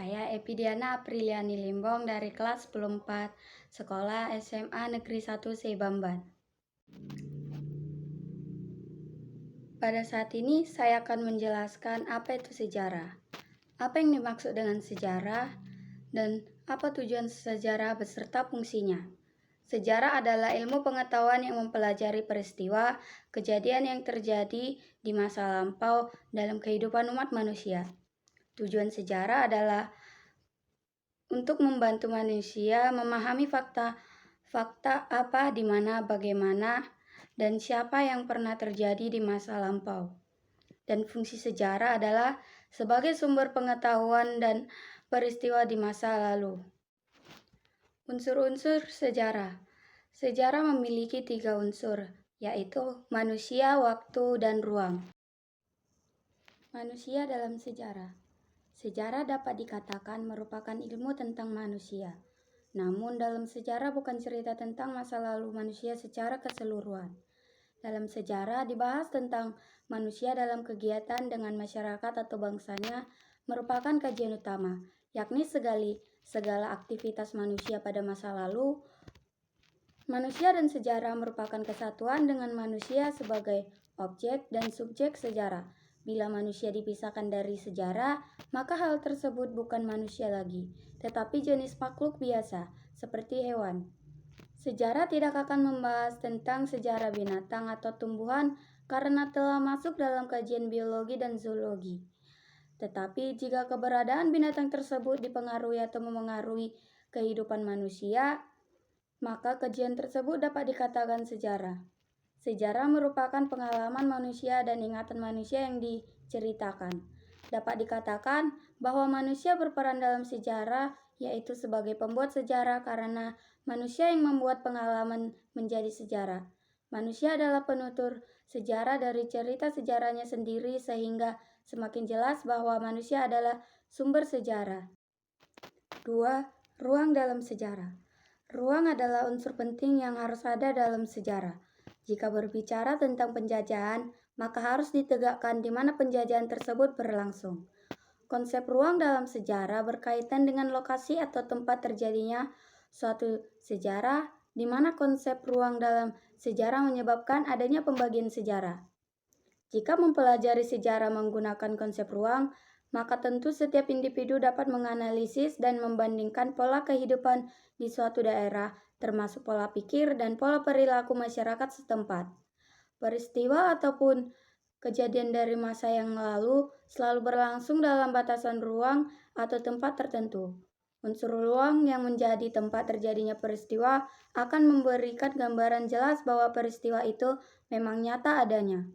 Saya Epidiana Apriliani Limbong dari kelas 10 Sekolah SMA Negeri 1 Seibamban. Pada saat ini saya akan menjelaskan apa itu sejarah, apa yang dimaksud dengan sejarah, dan apa tujuan sejarah beserta fungsinya. Sejarah adalah ilmu pengetahuan yang mempelajari peristiwa, kejadian yang terjadi di masa lampau dalam kehidupan umat manusia. Tujuan sejarah adalah untuk membantu manusia memahami fakta apa, di mana, bagaimana, dan siapa yang pernah terjadi di masa lampau. Dan fungsi sejarah adalah sebagai sumber pengetahuan dan peristiwa di masa lalu. Unsur-unsur sejarah. Sejarah memiliki 3 unsur, yaitu manusia, waktu, dan ruang. Manusia dalam sejarah. Sejarah dapat dikatakan merupakan ilmu tentang manusia. Namun dalam sejarah bukan cerita tentang masa lalu manusia secara keseluruhan. Dalam sejarah dibahas tentang manusia dalam kegiatan dengan masyarakat atau bangsanya merupakan kajian utama, yakni segala aktivitas manusia pada masa lalu. Manusia dan sejarah merupakan kesatuan dengan manusia sebagai objek dan subjek sejarah. Bila manusia dipisahkan dari sejarah, maka hal tersebut bukan manusia lagi, tetapi jenis makhluk biasa, seperti hewan. Sejarah tidak akan membahas tentang sejarah binatang atau tumbuhan karena telah masuk dalam kajian biologi dan zoologi. Tetapi jika keberadaan binatang tersebut dipengaruhi atau memengaruhi kehidupan manusia, maka kajian tersebut dapat dikatakan sejarah. Sejarah merupakan pengalaman manusia dan ingatan manusia yang diceritakan. Dapat dikatakan bahwa manusia berperan dalam sejarah, yaitu sebagai pembuat sejarah karena manusia yang membuat pengalaman menjadi sejarah. Manusia adalah penutur sejarah dari cerita sejarahnya sendiri sehingga semakin jelas bahwa manusia adalah sumber sejarah. 2. Ruang dalam sejarah. Ruang adalah unsur penting yang harus ada dalam sejarah. Jika berbicara tentang penjajahan, maka harus ditegakkan di mana penjajahan tersebut berlangsung. Konsep ruang dalam sejarah berkaitan dengan lokasi atau tempat terjadinya suatu sejarah, di mana konsep ruang dalam sejarah menyebabkan adanya pembagian sejarah. Jika mempelajari sejarah menggunakan konsep ruang, maka tentu setiap individu dapat menganalisis dan membandingkan pola kehidupan di suatu daerah, termasuk pola pikir dan pola perilaku masyarakat setempat. Peristiwa ataupun kejadian dari masa yang lalu selalu berlangsung dalam batasan ruang atau tempat tertentu. Unsur ruang yang menjadi tempat terjadinya peristiwa akan memberikan gambaran jelas bahwa peristiwa itu memang nyata adanya.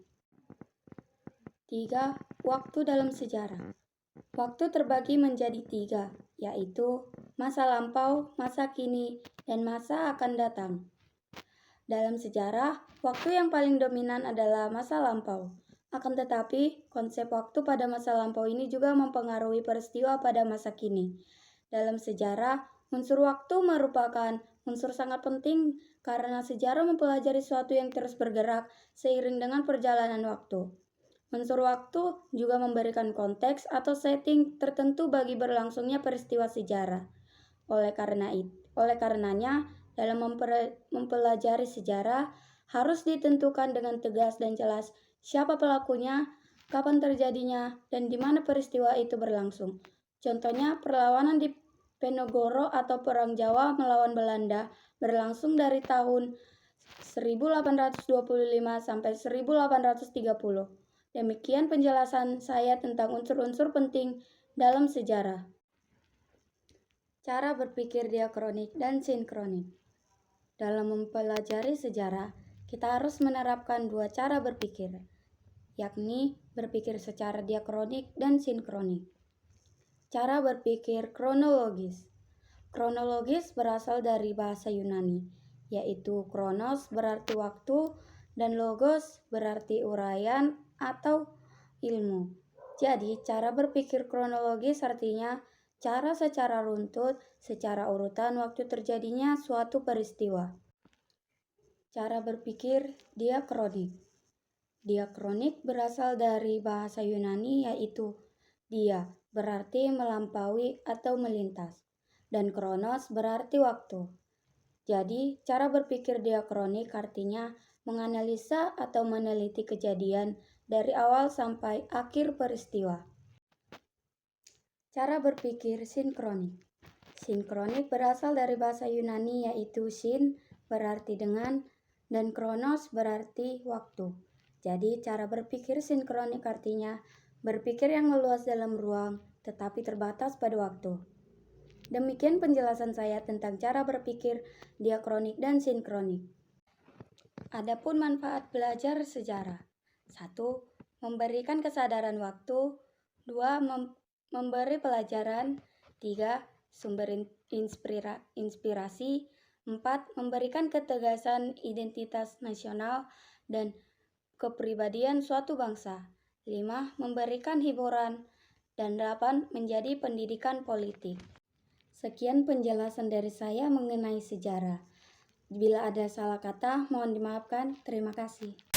3. Waktu dalam sejarah. Waktu terbagi menjadi 3, yaitu masa lampau, masa kini, dan masa akan datang. Dalam sejarah, waktu yang paling dominan adalah masa lampau. Akan tetapi, konsep waktu pada masa lampau ini juga mempengaruhi peristiwa pada masa kini. Dalam sejarah, unsur waktu merupakan unsur sangat penting karena sejarah mempelajari sesuatu yang terus bergerak seiring dengan perjalanan waktu. Unsur waktu juga memberikan konteks atau setting tertentu bagi berlangsungnya peristiwa sejarah. Oleh karenanya, dalam mempelajari sejarah harus ditentukan dengan tegas dan jelas siapa pelakunya, kapan terjadinya, dan di mana peristiwa itu berlangsung. Contohnya, perlawanan di Penogoro atau Perang Jawa melawan Belanda berlangsung dari tahun 1825 sampai 1830. Demikian penjelasan saya tentang unsur-unsur penting dalam sejarah. Cara berpikir diakronik dan sinkronik. Dalam mempelajari sejarah, kita harus menerapkan 2 cara berpikir, yakni berpikir secara diakronik dan sinkronik. Cara berpikir kronologis. Kronologis berasal dari bahasa Yunani, yaitu kronos berarti waktu dan logos berarti uraian atau ilmu. Jadi, cara berpikir kronologis artinya cara secara runtut, secara urutan waktu terjadinya suatu peristiwa. Cara berpikir diakronik. Diakronik berasal dari bahasa Yunani yaitu dia, berarti melampaui atau melintas, dan kronos berarti waktu. Jadi, cara berpikir diakronik artinya menganalisa atau meneliti kejadian dari awal sampai akhir peristiwa. Cara berpikir sinkronik. Sinkronik berasal dari bahasa Yunani yaitu sin berarti dengan dan kronos berarti waktu. Jadi, cara berpikir sinkronik artinya berpikir yang meluas dalam ruang tetapi terbatas pada waktu. Demikian penjelasan saya tentang cara berpikir diakronik dan sinkronik. Adapun manfaat belajar sejarah. 1. Memberikan kesadaran waktu. 2. Memberi pelajaran. 3. Sumber inspirasi. 4. Memberikan ketegasan identitas nasional dan kepribadian suatu bangsa. 5. Memberikan hiburan. Dan 8. Menjadi pendidikan politik. Sekian penjelasan dari saya mengenai sejarah. Bila ada salah kata, mohon dimaafkan. Terima kasih.